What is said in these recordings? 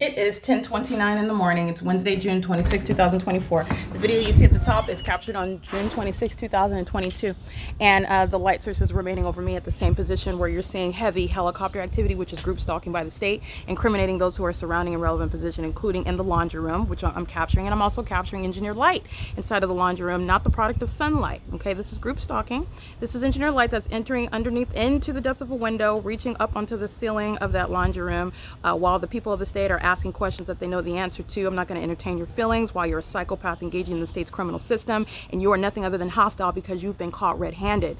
It is 10:29 in the morning. It's Wednesday, June 26, 2024. The video you see at the top is captured on June 26, 2022. And the light source is remaining over me at the same position where you're seeing heavy helicopter activity, which is group stalking by the state, incriminating those who are surrounding a relevant position, including in the laundry room, which I'm capturing. And I'm also capturing engineered light inside of the laundry room, not the product of sunlight. Okay, this is group stalking. This is engineered light that's entering underneath into the depths of a window, reaching up onto the ceiling of that laundry room, while the people of the state are asking questions that they know the answer to. I'm not going to entertain your feelings while you're a psychopath engaging in the state's criminal system, and you are nothing other than hostile because you've been caught red-handed.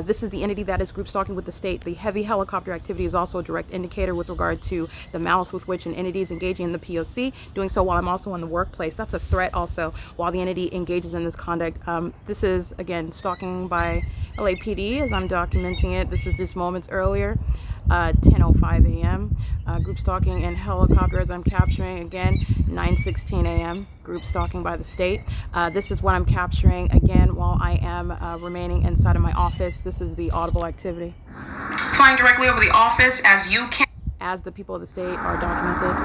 This is the entity that is group stalking with the state. The heavy helicopter activity is also a direct indicator with regard to the malice with which an entity is engaging in the P.O.C, doing so while I'm also in the workplace. That's a threat also while the entity engages in this conduct. This is, again, stalking by LAPD as I'm documenting it. This is just moments earlier. 10:05 a.m. Group stalking in helicopter as I'm capturing, again, 9:16 a.m. Group stalking by the state. This is what I'm capturing again while I am remaining inside of my office. This is the audible activity. Flying directly over the office as you can. As the people of the state are documented.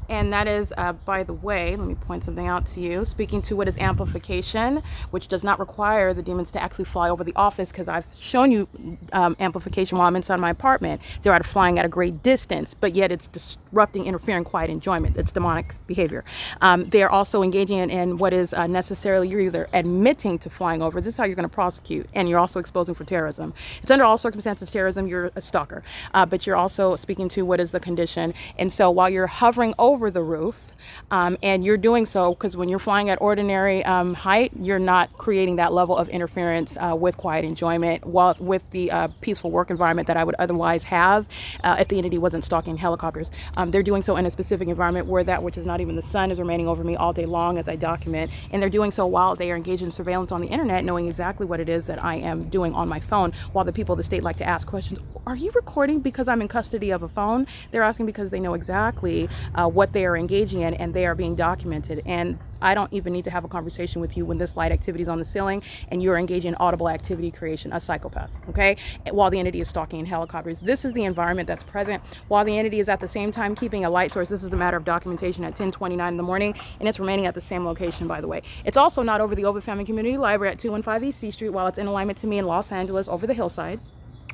And that is, by the way, let me point something out to you, speaking to what is amplification, which does not require the demons to actually fly over the office, because I've shown you amplification while I'm inside my apartment. They're flying at a great distance, but yet it's disrupting, interfering, quiet enjoyment. It's demonic behavior. They are also engaging in what is necessarily, you're either admitting to flying over. This is how you're going to prosecute, and you're also exposing for terrorism. It's under all circumstances terrorism. You're a stalker, but you're also speaking to what is the condition. And so while you're hovering over the roof, and you're doing so because when you're flying at ordinary height, you're not creating that level of interference with quiet enjoyment, while with the peaceful work environment that I would otherwise have if the entity wasn't stalking helicopters. They're doing so in a specific environment where that which is not even the sun is remaining over me all day long as I document, and they're doing so while they are engaged in surveillance on the internet, knowing exactly what it is that I am doing on my phone, while the people of the state like to ask questions. Are you recording because I'm in custody of a phone? They're asking because they know exactly what they are engaging in, and they are being documented. And I don't even need to have a conversation with you when this light activity is on the ceiling and you're engaging in audible activity creation, a psychopath, okay? While the entity is stalking in helicopters. This is the environment that's present while the entity is at the same time keeping a light source. This is a matter of documentation at 10:29 in the morning, and it's remaining at the same location, by the way. It's also not over the Ovid Family Community Library at 215 East C Street, while it's in alignment to me in Los Angeles over the hillside.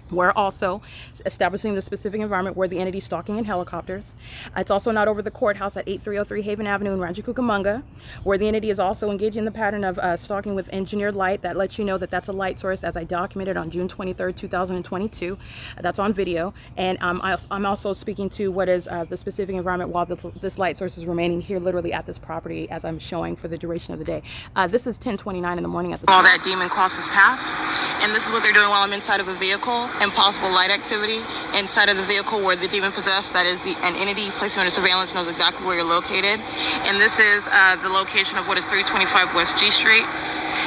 We're also establishing the specific environment where the entity is stalking in helicopters. It's also not over the courthouse at 8303 Haven Avenue in Rancho Cucamonga, where the entity is also engaging in the pattern of stalking with engineered light. That lets you know that that's a light source, as I documented on June 23rd, 2022. That's on video. And I'm also speaking to what is the specific environment while this light source is remaining here literally at this property as I'm showing for the duration of the day. This is 10:29 in the morning at the All that demon crosses path. And this is what they're doing while I'm inside of a vehicle. Impossible light activity inside of the vehicle where the demon possessed, that is an entity placing under surveillance, knows exactly where you're located. And this is the location of what is 325 West G Street,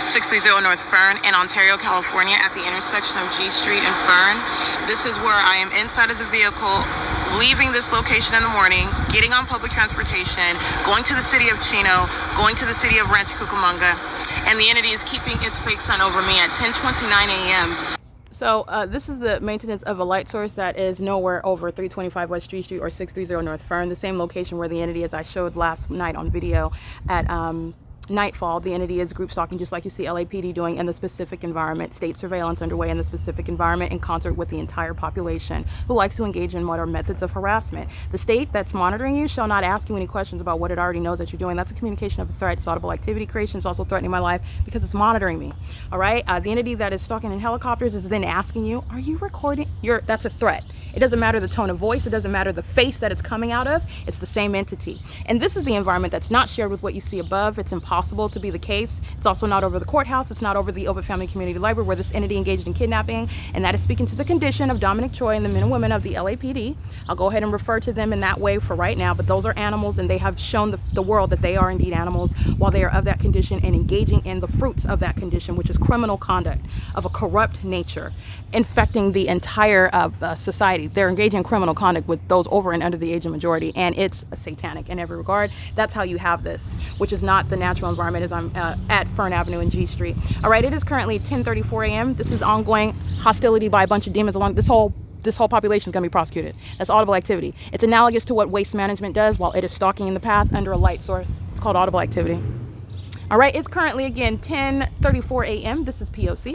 630 North Fern in Ontario, California, at the intersection of G Street and Fern. This is where I am inside of the vehicle, leaving this location in the morning, getting on public transportation, going to the city of Chino, going to the city of Rancho Cucamonga, and the entity is keeping its fake sun over me at 10:29 a.m. So this is the maintenance of a light source that is nowhere over 325 West Street or 630 North Fern, the same location where the entity, as I showed last night on video, at nightfall, the entity is group stalking, just like you see LAPD doing in the specific environment, state surveillance underway in the specific environment in concert with the entire population who likes to engage in what are methods of harassment. The state that's monitoring you shall not ask you any questions about what it already knows that you're doing. That's a communication of a threat. It's audible activity creation. It's also threatening my life because it's monitoring me. All right. The entity that is stalking in helicopters is then asking you, are you recording? That's a threat. It doesn't matter the tone of voice. It doesn't matter the face that it's coming out of. It's the same entity. And this is the environment that's not shared with what you see above. It's impossible to be the case. It's also not over the courthouse. It's not over the Ovid Family Community Library where this entity engaged in kidnapping. And that is speaking to the condition of Dominic Choi and the men and women of the LAPD. I'll go ahead and refer to them in that way for right now, but those are animals, and they have shown the world that they are indeed animals while they are of that condition and engaging in the fruits of that condition, which is criminal conduct of a corrupt nature, infecting the entire society. They're engaging in criminal conduct with those over and under the age of majority, and it's satanic in every regard. That's how you have this, which is not the natural environment as I'm at Fern Avenue and G Street. All right, it is currently 10:34 a.m. This is ongoing hostility by a bunch of demons along this whole this whole population is going to be prosecuted. That's audible activity. It's analogous to what waste management does while it is stalking in the path under a light source. It's called audible activity. All right, it's currently, again, 10:34 a.m. This is P.O.C.